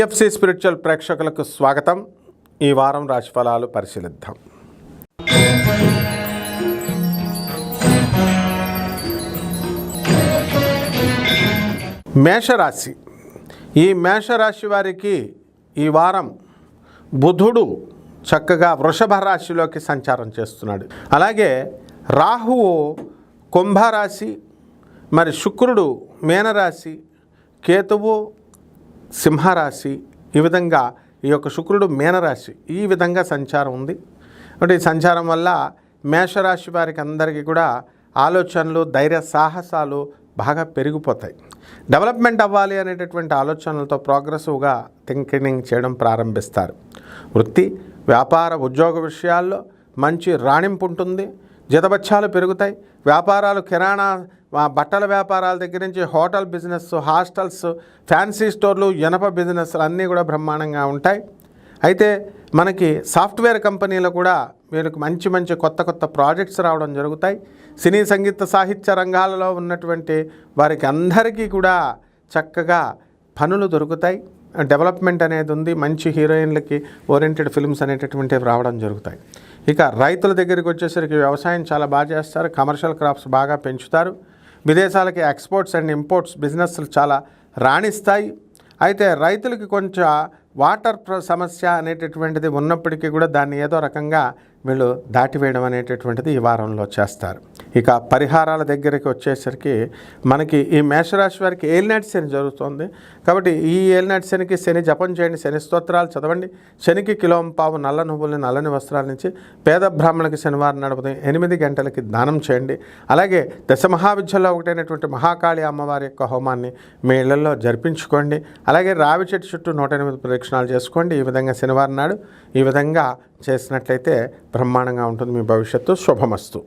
PFC spiritual ప్రేక్షకులకు స్వాగతం. ఈ వారం రాశిఫలాలు పరిశీలిద్దాం. మేషరాశి. ఈ మేషరాశి వారికి ఈ వారం బుధుడు చక్కగా వృషభ రాశిలోకి సంచారం చేస్తున్నాడు. అలాగే రాహువు కుంభరాశి, మరి శుక్రుడు మీనరాశి, కేతువు సింహరాశి. ఈ విధంగా ఈ యొక్క శుక్రుడు మీనరాశి ఈ విధంగా సంచారం ఉంది. అంటే ఈ సంచారం వల్ల మేషరాశి వారికి అందరికీ కూడా ఆలోచనలు, ధైర్య సాహసాలు బాగా పెరిగిపోతాయి. డెవలప్మెంట్ అవ్వాలి అనేటటువంటి ఆలోచనలతో ప్రోగ్రెసివ్గా థింకింగ్ చేయడం ప్రారంభిస్తారు. వృత్తి, వ్యాపార, ఉద్యోగ విషయాల్లో మంచి రాణింపు ఉంటుంది. జీతభత్యాలు పెరుగుతాయి. వ్యాపారాలు, కిరాణా, బట్టల వ్యాపారాల దగ్గర నుంచి హోటల్ బిజినెస్, హాస్టల్స్, ఫ్యాన్సీ స్టోర్లు, ఇనప బిజినెస్లు అన్నీ కూడా బ్రహ్మాండంగా ఉంటాయి. అయితే మనకి సాఫ్ట్వేర్ కంపెనీలు కూడా వీళ్ళకి మంచి మంచి కొత్త ప్రాజెక్ట్స్ రావడం జరుగుతాయి. సినీ, సంగీత, సాహిత్య రంగాలలో ఉన్నటువంటి వారికి అందరికీ కూడా చక్కగా పనులు దొరుకుతాయి. డెవలప్మెంట్ అనేది ఉంది. మంచి హీరోయిన్లకి ఓరియంటెడ్ ఫిల్మ్స్ అనేటటువంటివి రావడం జరుగుతాయి. ఇక రైతుల దగ్గరికి వచ్చేసరికి వ్యవసాయం చాలా బాగా చేస్తారు. కమర్షియల్ క్రాప్స్ బాగా పెంచుతారు. విదేశాలకి ఎక్స్పోర్ట్స్ అండ్ ఇంపోర్ట్స్ బిజినెస్లు చాలా రాణిస్తాయి. అయితే రైతులకి కొంచెం వాటర్ సమస్య అనేటటువంటిది ఉన్నప్పటికీ కూడా దాన్ని ఏదో రకంగా వీళ్ళు దాటివేయడం అనేటటువంటిది ఈ వారంలో చేస్తారు. ఇక పరిహారాల దగ్గరికి వచ్చేసరికి మనకి ఈ మేషరాశి వారికి ఏలినాటి శని జరుగుతుంది. కాబట్టి ఈ ఏలినాటి శనికి శని జపం చేయండి, శని స్తోత్రాలు చదవండి. శనికి కిలోంపావు నల్ల నువ్వుల్ని, నల్లని వస్త్రాల నుంచి పేద బ్రాహ్మణులకి శనివారం నడుపుతాయి 8 గంటలకి దానం చేయండి. అలాగే దశ మహావిద్యల్లో ఒకటైనటువంటి మహాకాళి అమ్మవారి యొక్క హోమాన్ని మీ ఇళ్లలో జరిపించుకోండి. అలాగే రావి చెట్టు చుట్టూ 108 ప్రదక్షిణాలు చేసుకోండి. ఈ విధంగా శనివారం నాడు ఈ విధంగా చేసినట్లయితే బ్రహ్మాండంగా ఉంటుంది. మీ భవిష్యత్తు శుభమస్తు.